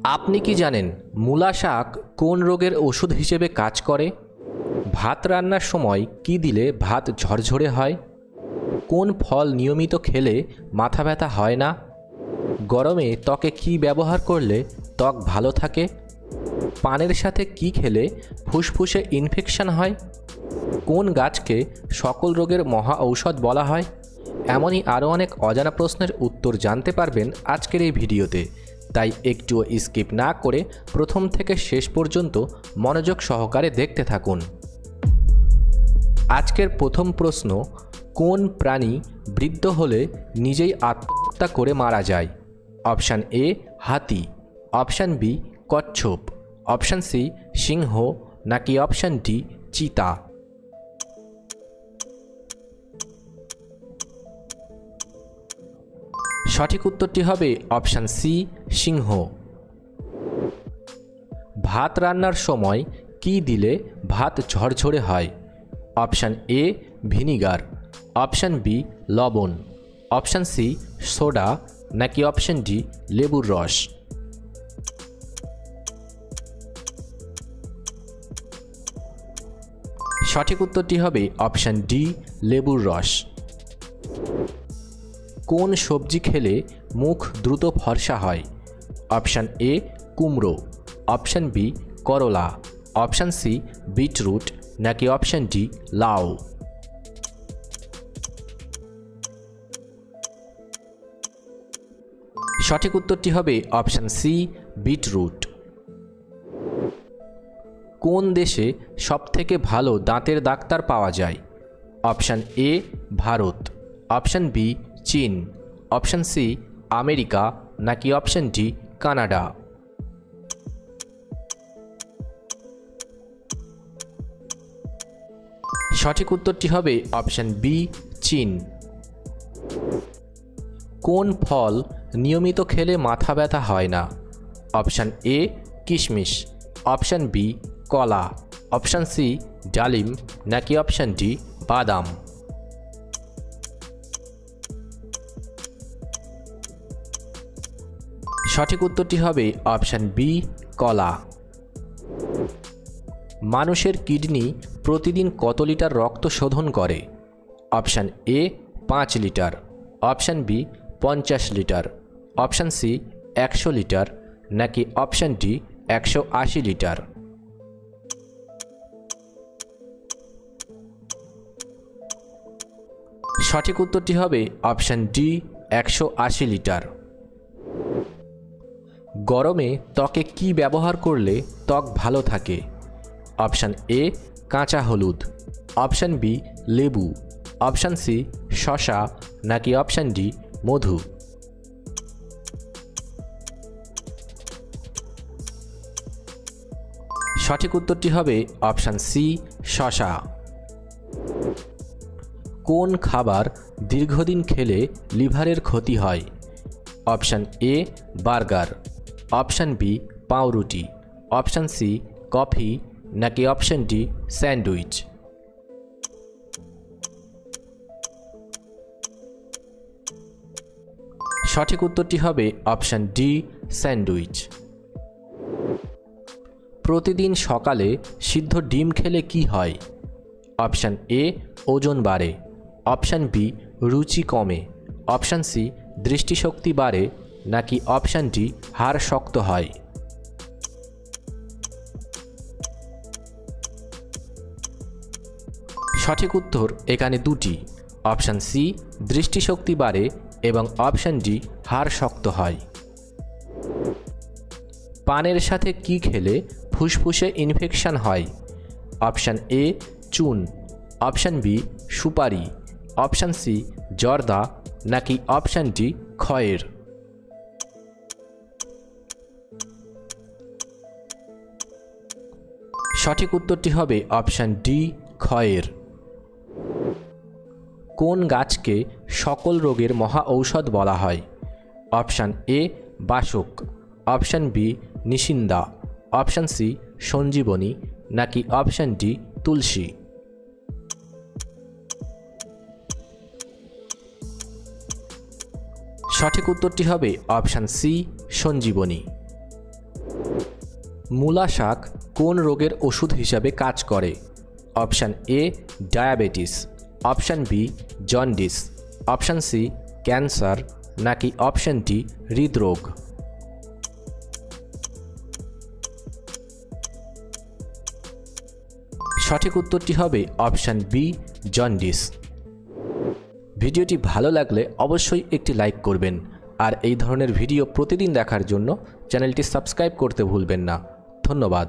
আপনি কি জানেন মূলা শাক কোন রোগের ওষুধ হিসেবে কাজ করে? ভাত রান্নার সময় কি দিলে ভাত ঝরঝরে হয়? কোন ফল নিয়মিত খেলে মাথা ব্যথা হয় না? গরমে ত্বকে কি ব্যবহার করলে ত্বক ভালো থাকে? পানের সাথে কি খেলে ফুসফুসে ইনফেকশন হয়? কোন গাছকে সকল রোগের মহা ঔষধ বলা হয়? এমনই আরও অনেক অজানা প্রশ্নের উত্তর জানতে পারবেন আজকের এই ভিডিওতে, তাই একটুও স্কিপ না করে প্রথম থেকে শেষ পর্যন্ত মনোযোগ সহকারে দেখতে থাকুন। আজকের প্রথম প্রশ্ন, কোন প্রাণী বৃদ্ধ হলে নিজেই আত্মহত্যা করে মারা যায়? অপশান এ হাতি, অপশান বি কচ্ছপ, অপশান সি সিংহ, নাকি অপশান ডি চিতা? সঠিক উত্তরটি হবে অপশান সি সিংহ। ভাত রান্নার সময় কি দিলে ভাত ঝরঝরে হয়? Option A vinegar, option B লবণ, অপশান সি সোডা, নাকি অপশান ডি লেবুর রস? সঠিক উত্তরটি হবে অপশান ডি লেবুর রস। কোন সবজি খেলে মুখ দ্রুত ফর্সা হয়? অপশান এ কুমড়ো, অপশান বি করলা, অপশান সি বিটরুট, নাকি অপশান ডি লাউ? সঠিক উত্তরটি হবে অপশান সি বিটরুট। কোন দেশে সবথেকে ভালো দাঁতের ডাক্তার পাওয়া যায়? Option A Bharat, option B চীন, অপশান সি আমেরিকা, নাকি অপশান ডি কানাডা? সঠিক উত্তরটি হবে অপশান বি চীন। কোন ফল নিয়মিত খেলে মাথা ব্যথা হয় না? অপশান এ কিশমিশ, অপশান বি কলা, অপশান সি ডালিম, নাকি অপশান ডি বাদাম? সঠিক উত্তরটি হবে অপশান বি কলা। মানুষের কিডনি প্রতিদিন কত লিটার রক্ত শোধন করে? Option A 5 litre, option B 50 litre, option C 100 litre, নাকি অপশান ডি 180 লিটার? সঠিক উত্তরটি হবে অপশান ডি 180 লিটার। গরমে ত্বকে কি ব্যবহার করলে ত্বক ভালো থাকে? অপশান এ কাঁচা হলুদ, অপশান বি লেবু, অপশান সি শসা, নাকি অপশান ডি মধু? সঠিক উত্তরটি হবে অপশান সি শসা। কোন খাবার দীর্ঘদিন খেলে লিভারের ক্ষতি হয়? Option A burger, option B পাউরুটি, অপশান সি কফি, নাকি অপশান ডি স্যান্ডউইচ? সঠিক উত্তরটি হবে অপশান ডি স্যান্ডউইচ। প্রতিদিন সকালে সিদ্ধ ডিম খেলে কি হয়? অপশান এ ওজন বাড়ে, অপশান বি রুচি কমে, অপশান সি দৃষ্টিশক্তি বাড়ে, নাকি অপশান ডি হাড় শক্ত হয়? সঠিক উত্তর এখানে দুটি, অপশান সি দৃষ্টিশক্তি বাড়ে এবং অপশান ডি হাড় শক্ত হয়। পানের সাথে কি খেলে ফুসফুসে ইনফেকশন হয়? অপশান এ চুন, অপশান বি সুপারি, অপশান সি জর্দা, নাকি অপশান ডি খয়ের? সঠিক উত্তরটি হবে অপশান ডি খয়ের। কোন গাছকে সকল রোগের মহা ঔষধ বলা হয়? অপশান এ বাসক, অপশান বি নিশিন্দা, অপশান সি সঞ্জীবনী, নাকি অপশান ডি তুলসী? সঠিক উত্তরটি হবে অপশান সি সঞ্জীবনী। মূলা শাক কোন রোগের ওষুধ হিসাবে কাজ করে? Option A diabetes, option B jaundice, option C cancer, নাকি অপশান ডি হৃদরোগ। সঠিক উত্তরটি হবে অপশান বি জন্ডিস। ভিডিওটি ভালো লাগলে অবশ্যই একটি লাইক করবেন আর এই ধরনের ভিডিও প্রতিদিন দেখার জন্য চ্যানেলটি সাবস্ক্রাইব করতে ভুলবেন না। ধন্যবাদ।